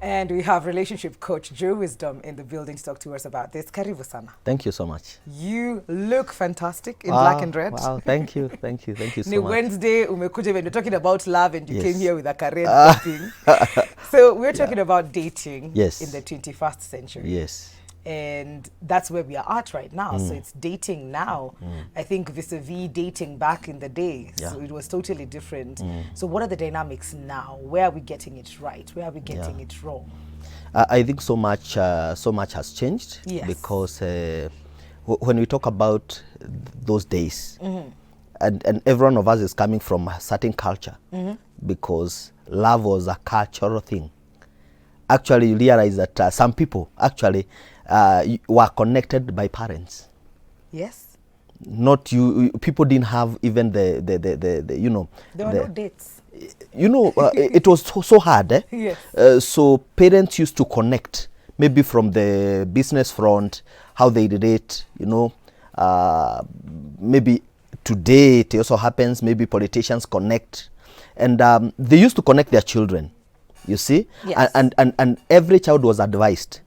And we have relationship coach Joe Wisdom in the building to talk to us about this. Karibu sana. Thank you so much. You look fantastic in black and red. Wow, thank you so much. Wednesday, umekuja when you're talking about love and you came here with a career thing. So we're talking about dating in the 21st century. Yes. And that's where we are at right now. So it's dating now. I think vis-a-vis dating back in the day. So it was totally different. So what are the dynamics now? Where are we getting it right? Where are we getting it wrong? I think so much has changed. Yes. Because when we talk about those days, and every one of us is coming from a certain culture, because love was a cultural thing. Actually, you realize that some people actually were connected by parents. Yes. Not you. People didn't have even the you know. There were no dates. You know, it was so hard. Yes. So parents used to connect, maybe from the business front, how they relate. You know, maybe today it also happens. Maybe politicians connect, and they used to connect their children. You see, yes. and every child was advised.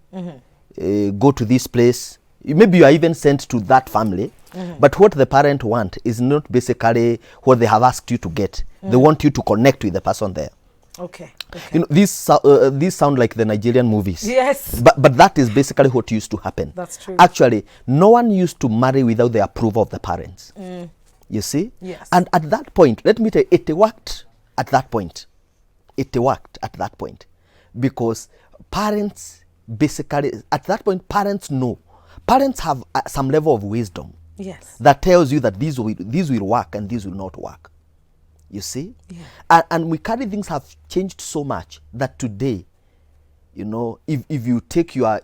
Go to this place. Maybe you are even sent to that family, but what the parent want is not basically what they have asked you to get. They want you to connect with the person there. Okay. You know, these sound like the Nigerian movies. Yes. But that is basically what used to happen. That's true. Actually, no one used to marry without the approval of the parents. You see? Yes. And at that point, let me tell you, it worked at that point. It worked at that point because parents basically, at that point, parents know. Parents have some level of wisdom. Yes. That tells you that these will work and these will not work. You see? Yeah. And we carry things have changed so much that today, you know, if you take your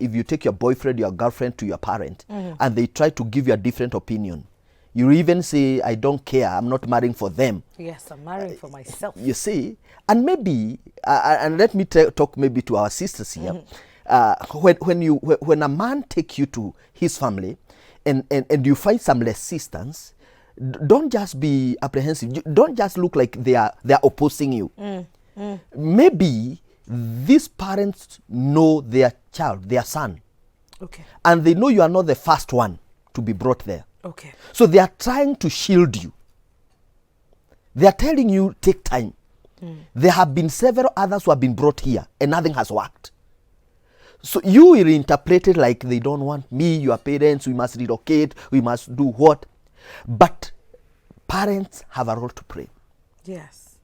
boyfriend, your girlfriend to your parent and they try to give you a different opinion, you even say, I don't care, I'm not marrying for them. Yes, I'm marrying for myself. You see? And maybe, and let me talk maybe to our sisters here. When a man take you to his family and you find some resistance, don't just be apprehensive. Don't just look like they are opposing you. Maybe these parents know their child, their son. Okay. And they know you are not the first one to be brought there. Okay. So they are trying to shield you. They are telling you, take time. There have been several others who have been brought here and nothing has worked. So you will interpret it like they don't want me, your parents, we must relocate, we must do what. But parents have a role to play. Yes.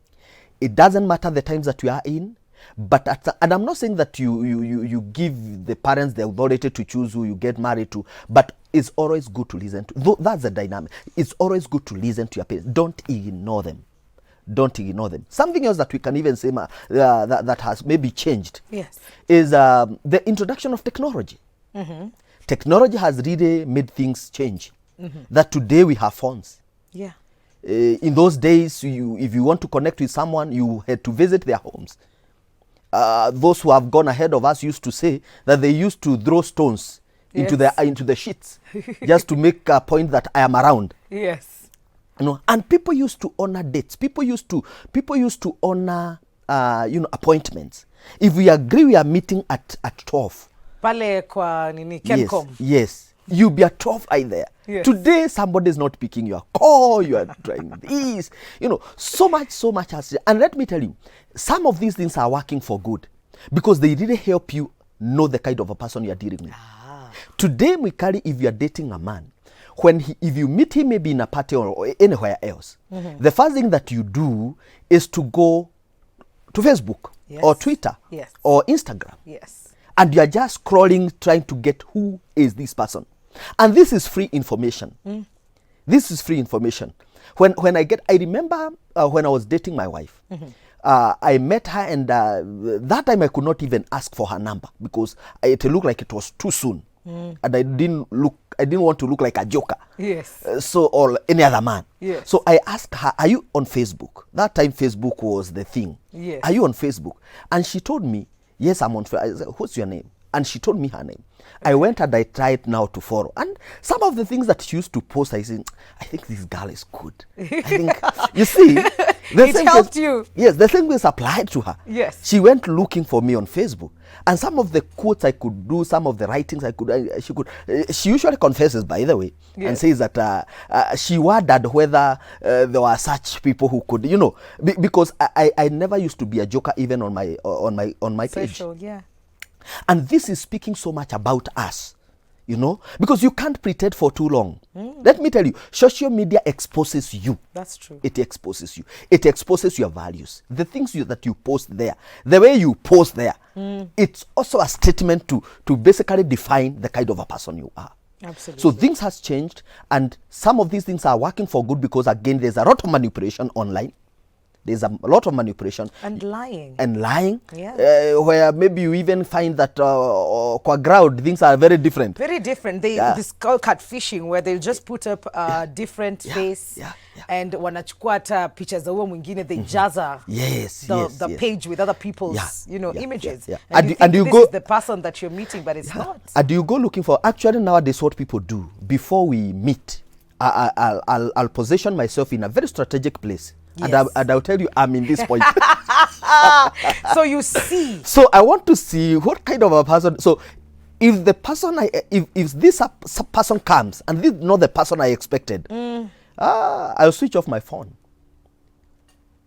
It doesn't matter the times that you are in, but and I'm not saying that you give the parents the authority to choose who you get married to, but it's always good to listen to. That's the dynamic. It's always good to listen to your parents. Don't ignore them. Don't ignore them. Something else that we can even say that has maybe changed is the introduction of technology. Technology has really made things change. That today we have phones. Yeah. In those days, if you want to connect with someone, you had to visit their homes. Those who have gone ahead of us used to say that they used to throw stones into the sheets just to make a point that I am around. Yes. You know, and people used to honor dates. People used to honor appointments. If we agree we are meeting at 12. Pale kwa nini Kencom. Yes. You be at 12 there. Yes. Today somebody is not picking your call. You are trying this. You know, so much has. And let me tell you, some of these things are working for good because they really help you know the kind of a person you are dealing with. Today, Mikali, if you are dating a man, if you meet him maybe in a party or anywhere else, the first thing that you do is to go to Facebook or Twitter or Instagram. Yes. And you are just scrolling trying to get who is this person. And this is free information. This is free information. When I remember when I was dating my wife, I met her and that time I could not even ask for her number because it looked like it was too soon. And I didn't want to look like a joker. Yes. Or any other man. Yes. So I asked her, are you on Facebook? That time Facebook was the thing. Yes. Are you on Facebook? And she told me, yes, I'm on Facebook. I said, what's your name? And she told me her name. I went and I tried now to follow. And some of the things that she used to post, I said, I think this girl is good. I think, you see, It helped you. Yes, the same was applied to her. Yes. She went looking for me on Facebook. And some of the quotes I could do, some of the writings I could, she usually confesses, by the way, and says that she wondered whether there were such people who could, because I never used to be a joker even on my page. Social, yeah. And this is speaking so much about us, because you can't pretend for too long. Let me tell you, social media exposes you. That's true. It exposes you. It exposes your values. The things that you post there, the way you post there, it's also a statement to basically define the kind of a person you are. Absolutely. So things has changed, and some of these things are working for good because, again, there's a lot of manipulation online. There's a lot of manipulation. And lying. Yeah. Where maybe you even find that qua ground, things are very different. Very different. This called catfishing, where they'll just put up a different face. And wanachukua hata picha za huo mwingine, they jaza the page with other people's images. And you go, is the person that you're meeting, but it's not. And you go looking for, actually nowadays what people do, before we meet, I'll position myself in a very strategic place. Yes. And I'll tell you, I'm in this point. So you see. So I want to see what kind of a person. So if the person, if this person comes and this is not the person I expected, I'll switch off my phone.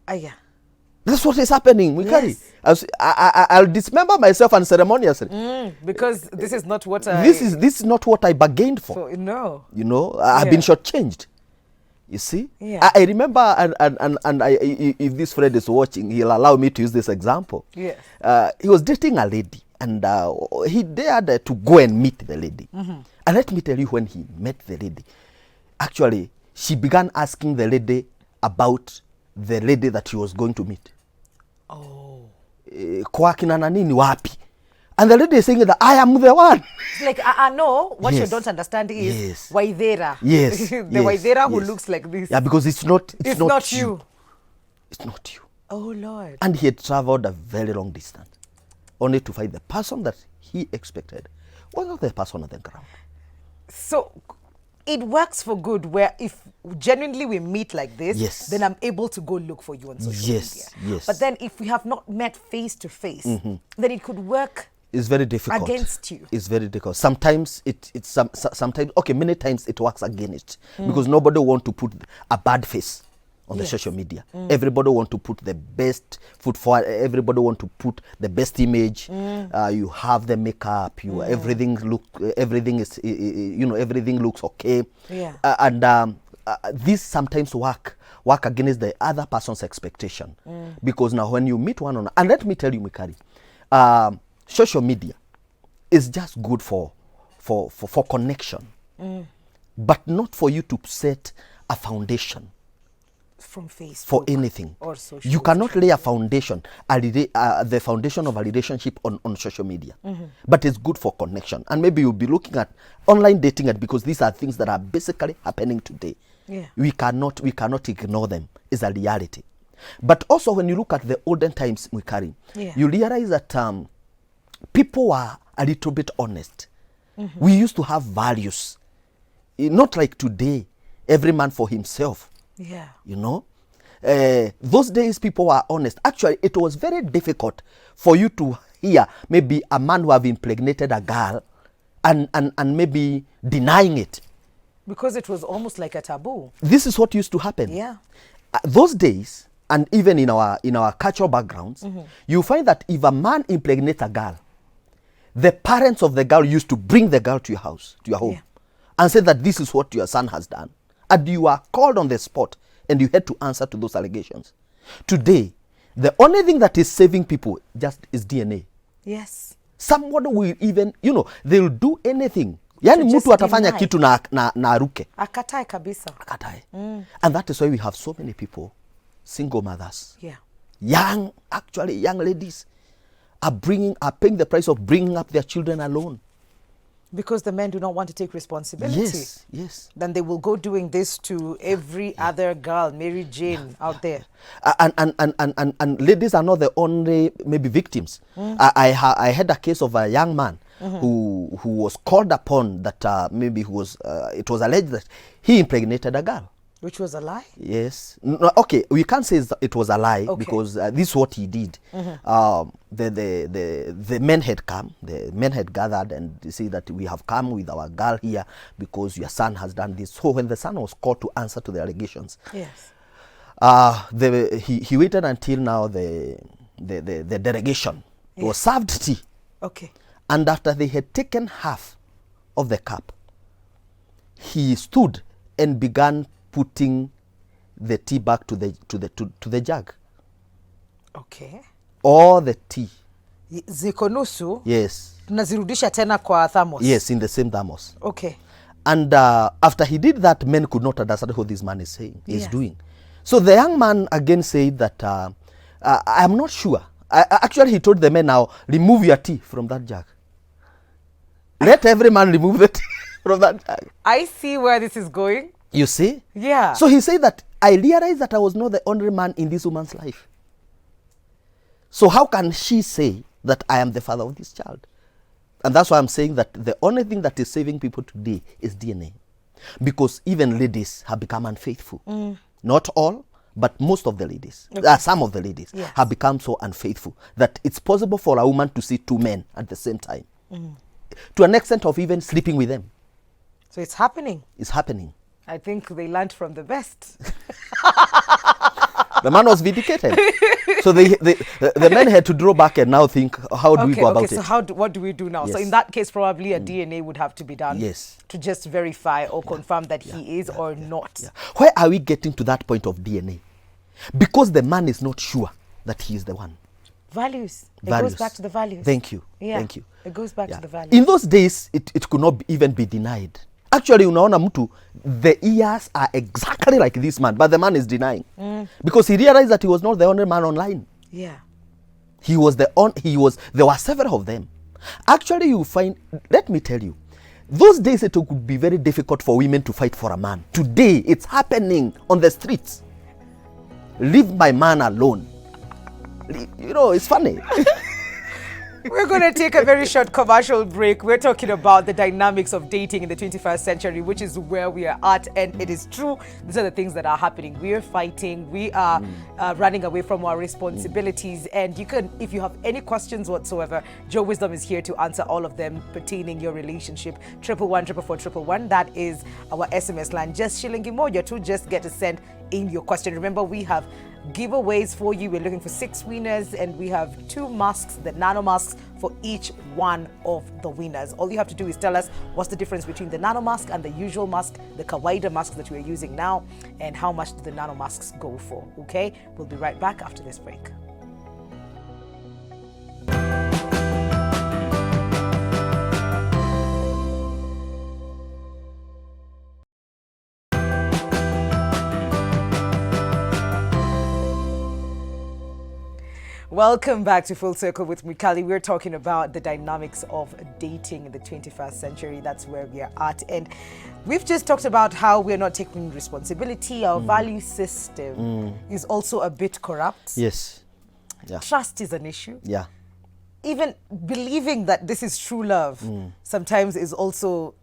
Yeah. That's what is happening. I'll dismember myself unceremoniously. Because this is not what I... This is not what I bargained for. So, no. I've been shortchanged. You see? Yeah. I remember, and if this friend is watching, he'll allow me to use this example. Yes. He was dating a lady, and he dared to go and meet the lady. And let me tell you, when he met the lady, actually, she began asking the lady about the lady that he was going to meet. Oh. Kwa kina nani wapi? And the lady is saying that I am the one. It's like, no, what you don't understand is Waithera. Yes. The Waithera who looks like this. Yeah, because it's not you. It's not you. Oh, Lord. And he had traveled a very long distance, only to find the person that he expected was not the person on the ground. So it works for good, where if genuinely we meet like this, then I'm able to go look for you on social media. Yes. But then if we have not met face to face, then it could work. It's very difficult. Against you. It's very difficult. Sometimes sometimes many times it works against, because nobody want to put a bad face on the social media. Everybody want to put the best foot forward. Everybody want to put the best image. You have the makeup. Everything looks okay. Yeah. And this sometimes work against the other person's expectation, because now when you meet one on, and let me tell you, Mikari, social media is just good for connection, but not for you to set a foundation from Facebook for anything. Or social. You cannot lay a foundation, the foundation of a relationship on social media. But it's good for connection. And maybe you'll be looking at online dating, because these are things that are basically happening today. Yeah. We cannot ignore them. It's a reality. But also when you look at the olden times, Mikari, you realize that people were a little bit honest. We used to have values. Not like today, every man for himself. Yeah. Those days people were honest. Actually, it was very difficult for you to hear maybe a man who have impregnated a girl and maybe denying it. Because it was almost like a taboo. This is what used to happen. Yeah. Those days, and even in our cultural backgrounds, you find that if a man impregnates a girl, the parents of the girl used to bring the girl to your house, to your home, and say that this is what your son has done. And you are called on the spot, and you had to answer to those allegations. Today, the only thing that is saving people just is DNA. Yes. Someone will even, they'll do anything. Yani mtu atafanya kitu na aruke. Akatae kabisa. Akatae. And that is why we have so many people, single mothers. Yeah. Young ladies are paying the price of bringing up their children alone. Because the men do not want to take responsibility. Yes. Then they will go doing this to every other girl, Mary Jane out there. And ladies are not the only maybe victims. I had a case of a young man who was called upon that maybe it was alleged that he impregnated a girl. Which was a lie? Yes. No, okay, we can't say it was a lie, Okay. because this is what he did. The men had come, the men had gathered and they say that we have come with our girl here because your son has done this. So when the son was called to answer to the allegations, Yes. he waited until now the delegation was served tea. Okay. And after they had taken half of the cup, he stood and began putting the tea back to the jug. Okay. All the tea. Ziko nusu. Yes. Tunazirudisha tena kwa thermos. Yes, in the same thermos. Okay. And after he did that, men could not understand what this man is saying, is Yes. doing. So the young man again said that, I am not sure. Actually, he told the men, now, remove your tea from that jug. Let every man remove the tea from that jug. I see where this is going. You see? Yeah. So he said that, I realized that I was not the only man in this woman's life. So how can she say that I am the father of this child? And that's why I'm saying that the only thing that is saving people today is DNA. Because even ladies have become unfaithful. Not all, but most of the ladies, some of the ladies have become so unfaithful that it's possible for a woman to see two men at the same time. To an extent of even sleeping with them. So it's happening. It's happening. I think they learned from the best. The man was vindicated. So the men had to draw back and now think, how do we go about it? So what do we do now? Yes. So in that case, probably a DNA would have to be done. Yes. To just verify or confirm that he is or not. Yeah. Why are we getting to that point of DNA? Because the man is not sure that he is the one. Values. It Values. goes back to the values. Thank you. Yeah. Thank you. It goes back to the values. In those days, it could not even be denied. Actually, unaona mtu, the ears are exactly like this man, but the man is denying. Because he realized that he was not the only man online. Yeah. There were several of them. Actually, you find, let me tell you, those days it would be very difficult for women to fight for a man. Today, it's happening on the streets. Leave my man alone. You know, it's funny. We're going to take a very short commercial break. We're talking about the dynamics of dating in the 21st century, which is where we are at. And it is true. These are the things that are happening. We are fighting. We are running away from our responsibilities. And you can, if you have any questions whatsoever, Joe Wisdom is here to answer all of them pertaining your relationship. 111-444-111. That is our SMS line. Just shilingi moja to just get to send in your question. Remember, we have giveaways for you. We're looking for 6 winners and we have 2 masks, the nano masks, for each one of the winners. All you have to do is tell us what's the difference between the nano mask and the usual mask, the kawaida mask that we're using now, and how much do the nano masks go for. Okay, we'll be right back after this break. Welcome back to Full Circle with Mikali. We're talking about the dynamics of dating in the 21st century. That's where we are at. And we've just talked about how we're not taking responsibility. Our value system is also a bit corrupt. Yes. Yeah. Trust is an issue. Yeah. Even believing that this is true love sometimes is also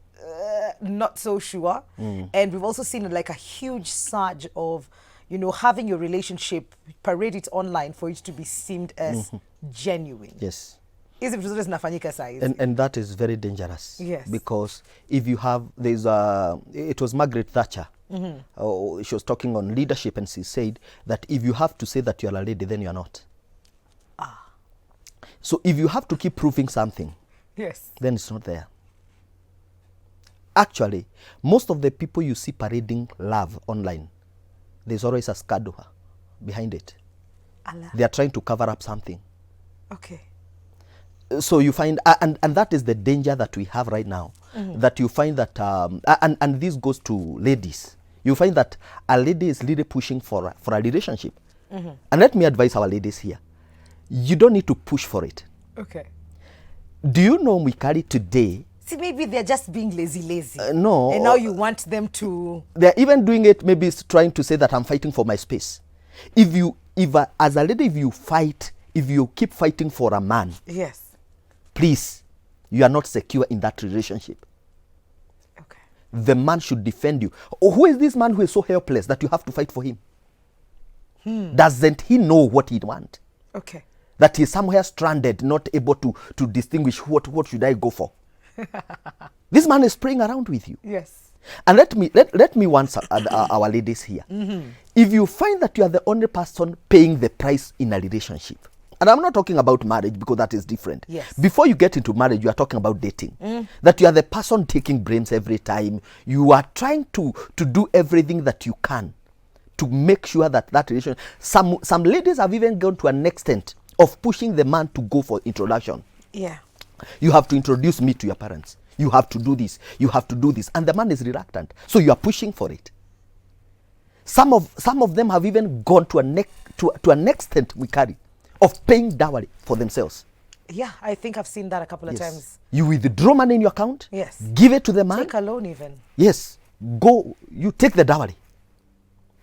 not so sure. And we've also seen like a huge surge of, you know, having your relationship, parade it online for it to be seen as genuine. Yes. And that is very dangerous. Yes. Because if you have, it was Margaret Thatcher. She was talking on leadership and she said that if you have to say that you're a lady, then you're not. So if you have to keep proving something, yes, then it's not there. Actually, most of the people you see parading love online, there's always a scandal behind it. Allah. They are trying to cover up something. Okay. So you find, and that is the danger that we have right now, that you find that, and this goes to ladies. You find that a lady is really pushing for a relationship. And let me advise our ladies here. You don't need to push for it. Okay. Do you know, Mikari, today, see, maybe they're just being lazy. No. And now you want them to... They're even doing it, maybe it's trying to say that I'm fighting for my space. As a lady, if you keep fighting for a man, yes, please, you are not secure in that relationship. okay. the man should defend you. Who is this man who is so helpless that you have to fight for him? Doesn't he know what he'd want? Okay. That he's somewhere stranded, not able to distinguish what should I go for. This man is praying around with you. Yes. And let me warn our ladies here. If you find that you are the only person paying the price in a relationship, and I'm not talking about marriage because that is different. Yes. Before you get into marriage, you are talking about dating. That you are the person taking brains every time. You are trying to do everything that you can to make sure that relation. Some ladies have even gone to an extent of pushing the man to go for introduction. Yeah. You have to introduce me to your parents. You have to do this. You have to do this. And the man is reluctant. So you are pushing for it. Some of them have even gone to an extent we carry of paying dowry for themselves. Yeah, I think I've seen that a couple of times. You withdraw money in your account. Yes. Give it to the man. Take a loan even. Yes. Go. You take the dowry.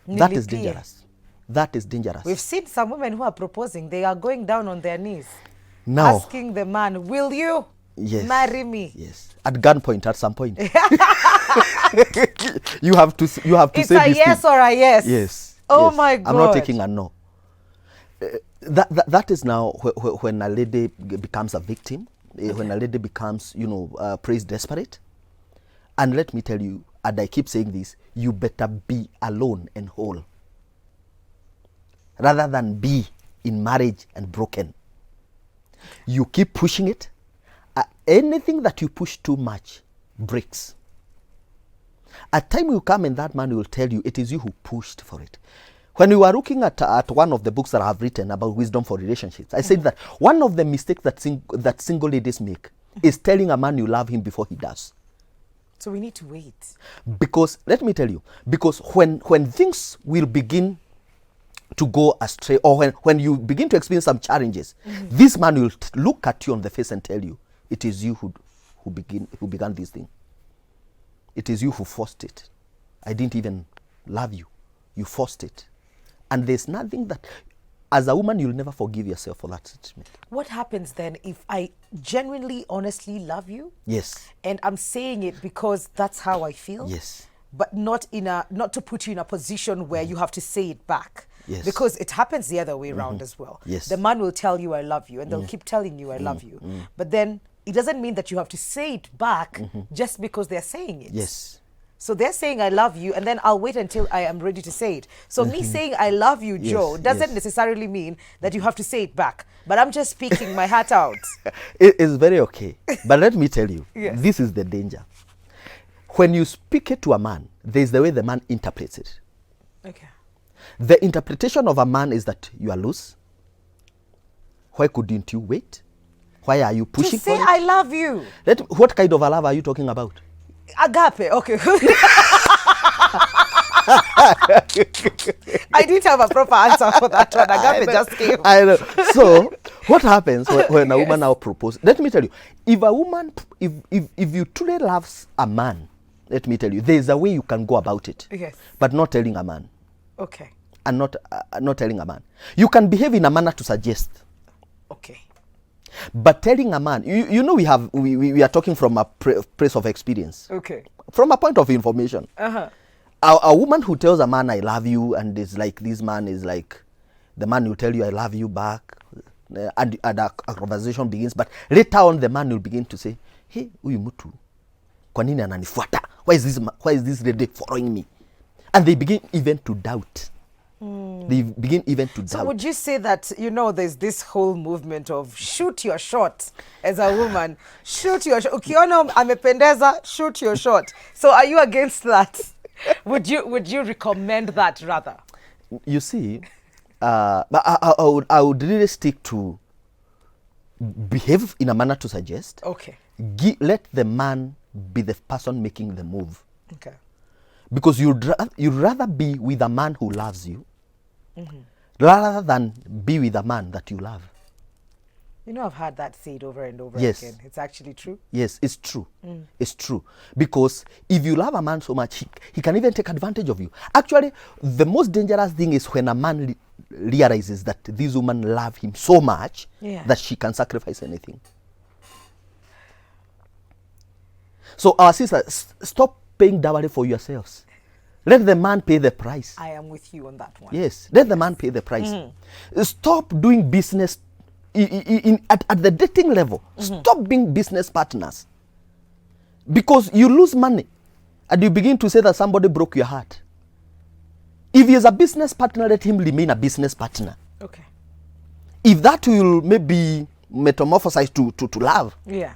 That is Nilipie. dangerous. That is dangerous. We've seen some women who are proposing. They are going down on their knees. Now, asking the man, will you marry me? Yes. At gunpoint at some point. you have to It's say a this yes thing. or a yes. Yes. Oh yes. my God. I'm not taking a no. That is now when a lady becomes a victim, when a lady becomes, praise desperate. And let me tell you, and I keep saying this, you better be alone and whole rather than be in marriage and broken. You keep pushing it. Anything that you push too much breaks. A time will come and that man will tell you it is you who pushed for it. When we were looking at one of the books that I have written about wisdom for relationships, I said that one of the mistakes that single ladies make is telling a man you love him before he does. So we need to wait. Because, let me tell you, because when things will begin to go astray, or when you begin to experience some challenges, this man will look at you on the face and tell you, it is you who began this thing. It is you who forced it. I didn't even love you. You forced it. And there's nothing that, as a woman, you'll never forgive yourself for that statement. What happens then if I genuinely, honestly love you? Yes. And I'm saying it because that's how I feel? Yes. But not to put you in a position where you have to say it back. Yes. Because it happens the other way around as well. Yes. The man will tell you I love you and they'll keep telling you I love you. But then it doesn't mean that you have to say it back just because they're saying it. Yes. So they're saying I love you and then I'll wait until I am ready to say it. So me saying I love you, Joe, doesn't necessarily mean that you have to say it back. But I'm just speaking my heart out. It is very okay. But let me tell you, Yes. this is the danger. When you speak it to a man, there's the way the man interprets it. Okay. The interpretation of a man is that you are loose. Why couldn't you wait? Why are you pushing To say for it? I love you. What kind of a love are you talking about? Agape, okay. I didn't have a proper answer for that one. Agape just came. I know. So, what happens when a woman now proposes? Let me tell you, if a woman, if you truly loves a man, let me tell you, there is a way you can go about it. Yes. But not telling a man. Okay. And not telling a man. You can behave in a manner to suggest. Okay. But telling a man, you know, we are talking from a place of experience. Okay. From a point of information. Uh-huh. A woman who tells a man I love you, and is like, this man is like, the man will tell you I love you back, and a conversation begins. But later on, the man will begin to say, hey, huyu mtu, kwa nini ananifuata? Why is this lady following me? And they begin even to doubt. They begin even to doubt. So would you say that, there's this whole movement of shoot your shot as a woman? Shoot your shot. Ukiona amependeza, shoot your shot. So are you against that? Would you recommend that rather? You see, but I would really stick to behave in a manner to suggest. Okay. Let the man be the person making the move. Okay. Because you'd rather be with a man who loves you rather than be with a man that you love. I've heard that said over and over Yes. again. It's actually true. Yes, it's true. It's true. Because if you love a man so much, he can even take advantage of you. Actually, the most dangerous thing is when a man realizes that this woman loves him so much that she can sacrifice anything. So our sisters, stop paying dowry for yourselves. Let the man pay the price. I am with you on that one. Yes, let the man pay the price. Stop doing business at the dating level. Stop being business partners. Because you lose money and you begin to say that somebody broke your heart. If he is a business partner, let him remain a business partner. Okay. If that will maybe metamorphosize to love, Yeah.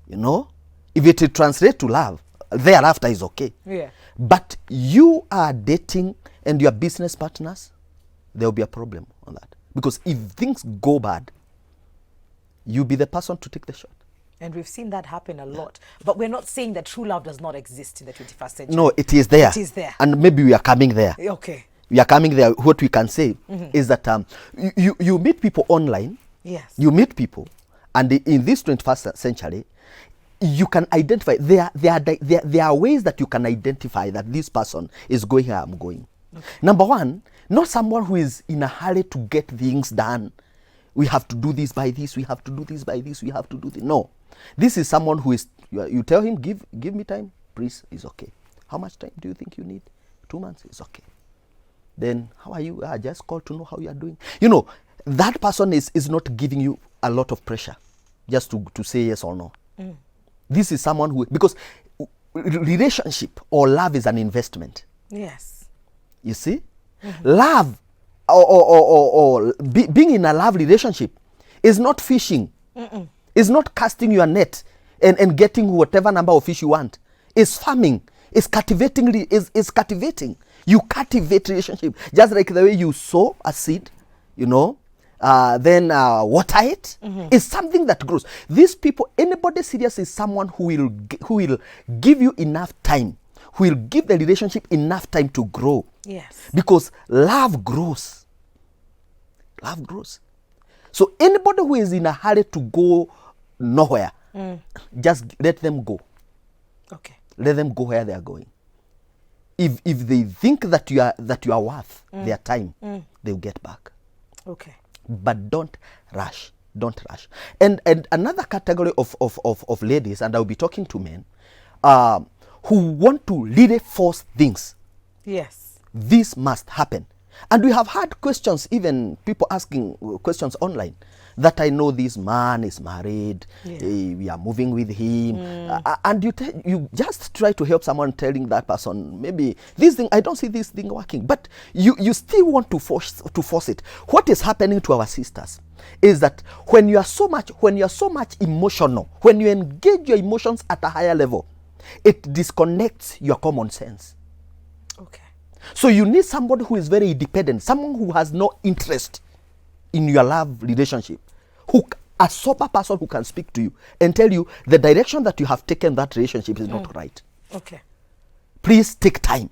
you know, if it will translate to love, thereafter is okay. Yeah. But you are dating and you are business partners, there will be a problem on that. Because if things go bad, you be the person to take the shot. And we've seen that happen a lot. But we're not saying that true love does not exist in the 21st century. No, it is there. It is there. And maybe we are coming there. Okay. We are coming there. What we can say is that you meet people online. Yes. You meet people. And in this 21st century, you can identify. There are ways that you can identify that this person is going where I'm going. Okay. Number one, not someone who is in a hurry to get things done. We have to do this by this. We have to do this by this. We have to do this. No. This is someone who is, you tell him, give me time, please, is okay. How much time do you think you need? 2 months is okay. Then, how are you? I just called to know how you are doing. You know, that person is not giving you a lot of pressure just to say yes or no. This is someone who, because relationship or love is an investment. Yes. You see? Love or being in a love relationship is not fishing. It's not casting your net and getting whatever number of fish you want. It's farming. It's captivating. It's captivating. You cultivate relationship. Just like the way you sow a seed, you know, then water it. It's something that grows. These people, anybody serious is someone who will give you enough time, who will give the relationship enough time to grow. Yes. Because love grows. Love grows. So anybody who is in a hurry to go nowhere, just let them go. Okay. Let them go where they are going. If they think that you are worth their time, they'll get back. Okay. But don't rush. Don't rush. And another category of ladies, and I'll be talking to men, who want to really force things. Yes. This must happen. And we have had questions, even people asking questions online, that I know this man is married, we are moving with him, and you just try to help someone, telling that person, maybe this thing, I don't see this thing working, but you still want to force it. What is happening to our sisters is that when you are so much emotional, when you engage your emotions at a higher level, it disconnects your common sense. Okay. So you need somebody who is very independent, someone who has no interest in your love relationship, a sober person who can speak to you and tell you the direction that you have taken that relationship is not right. Okay. Please take time.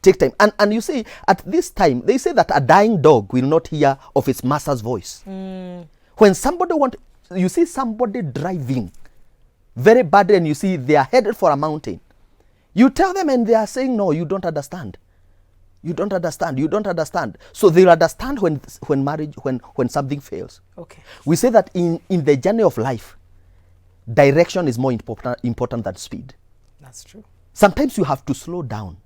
Take time. And you see, at this time, they say that a dying dog will not hear of its master's voice. When you see somebody driving very badly and you see they are headed for a mountain, you tell them and they are saying, no, you don't understand. You don't understand. You don't understand. So they'll understand when something fails. Okay. We say that in the journey of life, direction is more important than speed. That's true. Sometimes you have to slow down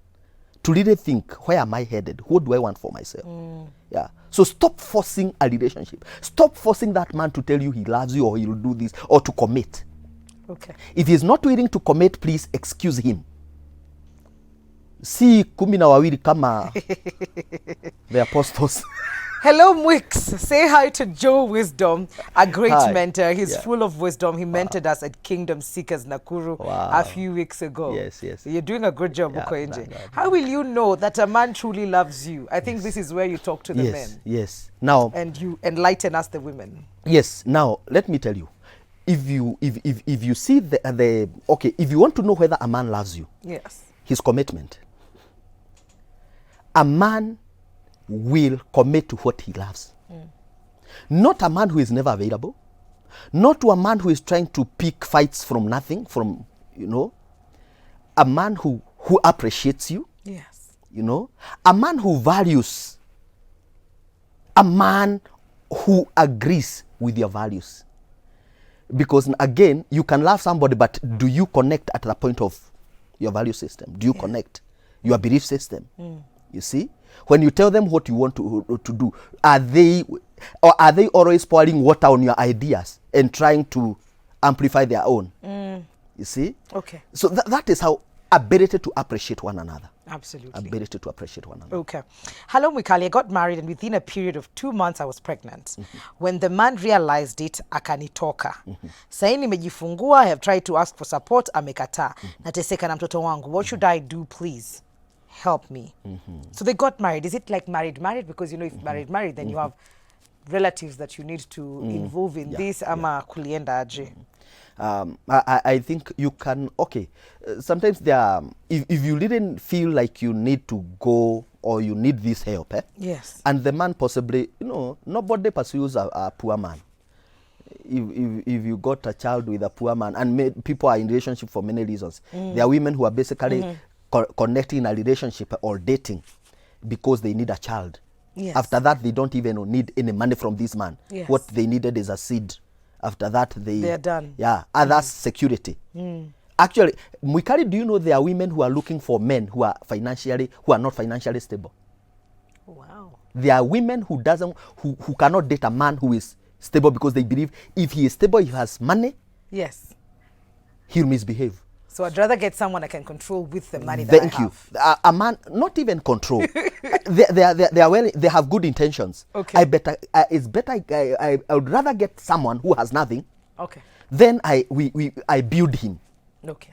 to really think, where am I headed? What do I want for myself? Yeah. So stop forcing a relationship. Stop forcing that man to tell you he loves you or he'll do this or to commit. Okay. If he's not willing to commit, please excuse him. Si 12 kama the apostles. Hello, Mwix. Say hi to Joe Wisdom, a great mentor. He's full of wisdom. He mentored us at Kingdom Seekers Nakuru a few weeks ago. Yes. You're doing a good job, Mukoenje. No. How will you know that a man truly loves you? I think this is where you talk to the men. Yes. Now, and you enlighten us, the women. Yes. Now, let me tell you. If you see if you want to know whether a man loves you, yes, his commitment. A man will commit to what he loves. Not a man who is never available. Not to a man who is trying to pick fights from nothing, a man who appreciates you. Yes. A man who values. A man who agrees with your values. Because again, you can love somebody, but do you connect at the point of, your value system? Do you connect your belief system? You see, when you tell them what you want to do, are they always pouring water on your ideas and trying to amplify their own? You see? Okay. So that is how ability to appreciate one another. Absolutely. Ability to appreciate one another. Okay. Hello, Mikali. I got married and within a period of 2 months I was pregnant. When the man realized it, akanitoka. Sahi nimejifungua, I have tried to ask for support, amekataa. Nateseka na mtoto wangu. What should I do, please? Help me. So they got married. Is it like married? Because, if married, then you have relatives that you need to involve in this. Ama kulienda aje. I think you can, sometimes there are, if you didn't feel like you need to go or you need this help, yes, and the man possibly, nobody pursues a poor man. If you got a child with a poor man, and people are in relationship for many reasons, there are women who are basically connecting in a relationship or dating because they need a child. Yes. After that, they don't even need any money from this man. Yes. What they needed is a seed. After that, they're done. Yeah, others security. Actually, Mwikari, do you know there are women who are looking for men who are not financially stable? Wow. There are women who cannot date a man who is stable because they believe if he is stable, he has money. Yes. He'll misbehave. So I'd rather get someone I can control with the money that I have. Thank you. A man, not even control. They have good intentions. Okay. I would rather get someone who has nothing. Okay. Then I build him. Okay.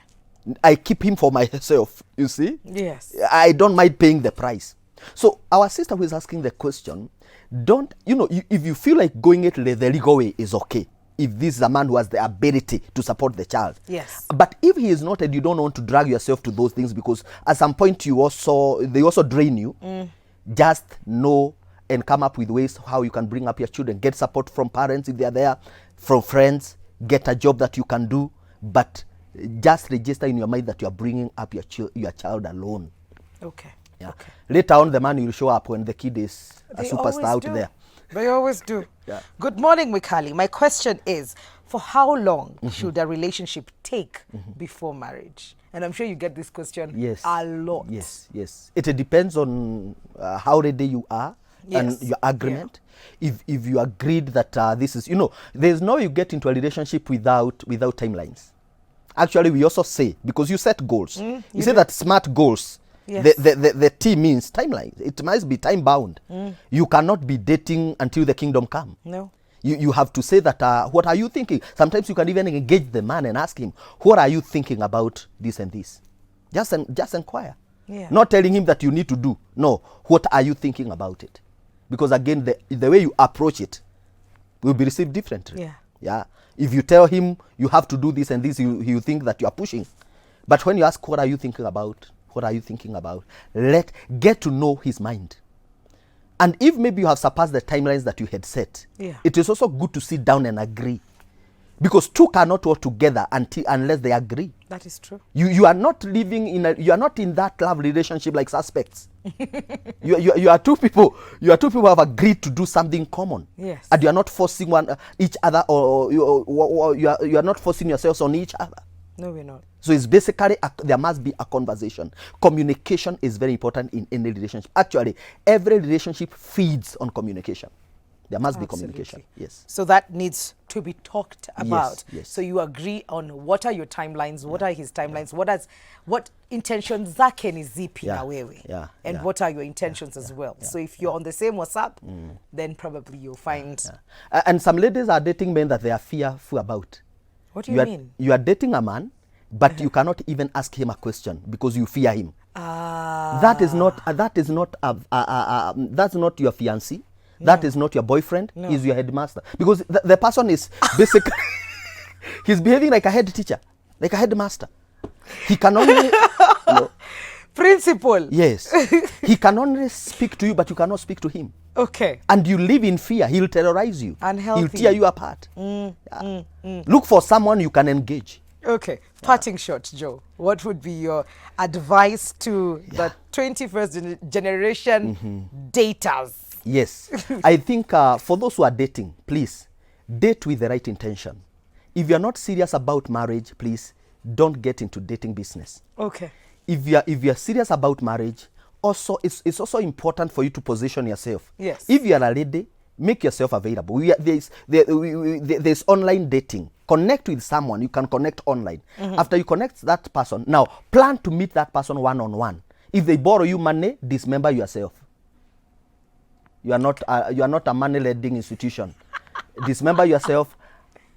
I keep him for myself, you see? Yes. I don't mind paying the price. So our sister who is asking the question, if you feel like going it the legal way is okay. If this is a man who has the ability to support the child. Yes. But if he is not and you don't want to drag yourself to those things because at some point they also drain you, just know and come up with ways how you can bring up your children. Get support from parents if they are there, from friends, get a job that you can do, but just register in your mind that you are bringing up your child alone. Okay. Yeah. Okay. Later on, the man will show up when the kid is a superstar out there. They always do. Yeah. Good morning, Mikali. My question is, for how long should a relationship take before marriage? And I'm sure you get this question a lot. Yes. It depends on how ready you are and your agreement. Yeah. If you agreed that this is, there's no you get into a relationship without timelines. Actually, we also say, because you set goals, you say that SMART goals. Yes. The T means timeline. It must be time bound. You cannot be dating until the kingdom come. No. You have to say that, what are you thinking? Sometimes you can even engage the man and ask him, what are you thinking about this and this? Just inquire. Yeah. Not telling him that you need to do. No, what are you thinking about it? Because again, the way you approach it will be received differently. Yeah. If you tell him you have to do this and this, he'll think that you are pushing. But when you ask, what are you thinking about? What are you thinking about? Get to know his mind. And if maybe you have surpassed the timelines that you had set, it is also good to sit down and agree. Because two cannot work together unless they agree. That is true. You are not living you are not in that love relationship like suspects. you are two people who have agreed to do something common. Yes. And you are not forcing each other or you are not forcing yourselves on each other. No, we're not. So it's basically, there must be a conversation. Communication is very important in any relationship. Actually, every relationship feeds on communication. There must be communication. Yes. So that needs to be talked about. Yes. So you agree on what are your timelines, what are his timelines, what intentions zake ni zipi na wewe, and what are your intentions as well. So if you're on the same WhatsApp, then probably you'll find. And some ladies are dating men that they are fearful about. What do you mean? You are dating a man, but you cannot even ask him a question because you fear him. That's not your fiancé. No. That is not your boyfriend. No. He's your headmaster. Because the person is basically he's behaving like a head teacher, like a headmaster. He can only principal. Yes. He can only speak to you, but you cannot speak to him. Okay. And you live in fear. He'll terrorize you. Unhealthy. He'll tear you apart. Look for someone you can engage. Okay. Parting shot, Joe. What would be your advice to the 21st generation daters? Yes. I think for those who are dating, please, date with the right intention. If you're not serious about marriage, please don't get into dating business. Okay. If you're serious about marriage, also it's also important for you to position yourself. Yes. If you are a lady, make yourself available. There's online dating. Connect with someone. You can connect online. After you connect that person, now plan to meet that person one-on-one. If they borrow you money, dismember yourself. You are not a money-lending institution. Dismember yourself,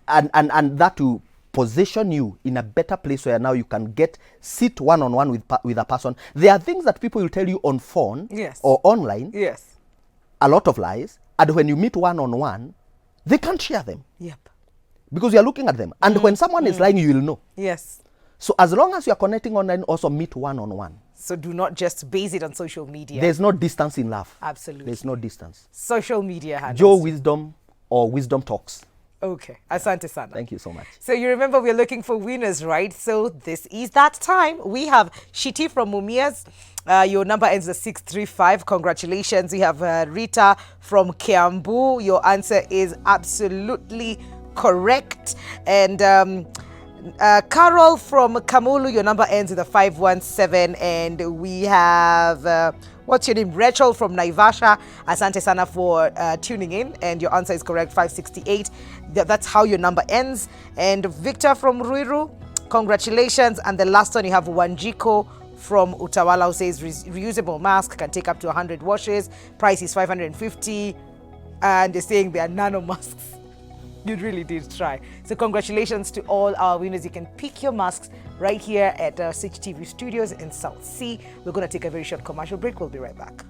and that will position you in a better place where now you can sit one-on-one with a person. There are things that people will tell you on phone or online. Yes. A lot of lies. And when you meet one-on-one, they can't share them. Yep. Because you're looking at them. And when someone is lying, you will know. Yes. So as long as you're connecting online, also meet one-on-one. So do not just base it on social media. There's no distance in love. Absolutely. There's no distance. Social media handles. Joe Wisdom or Wisdom Talks. Okay. Asante sana. Thank you so much. So you remember we're looking for winners, right? So this is that time. We have Shiti from Mumias. Your number ends with 635. Congratulations. We have Rita from Kiambu. Your answer is absolutely correct. And Carol from Kamulu, your number ends with a 517. And we have, what's your name? Rachel from Naivasha. Asante sana for tuning in. And your answer is correct, 568. That's how your number ends. And Victor from Ruiru, congratulations. And the last one, you have Wanjiko from Utawala, who says reusable mask can take up to 100 washes. Price is 550. And they're saying they are nano masks. You really did try. So congratulations to all our winners. You can pick your masks right here at Switch TV Studios in South Sea. We're going to take a very short commercial break. We'll be right back.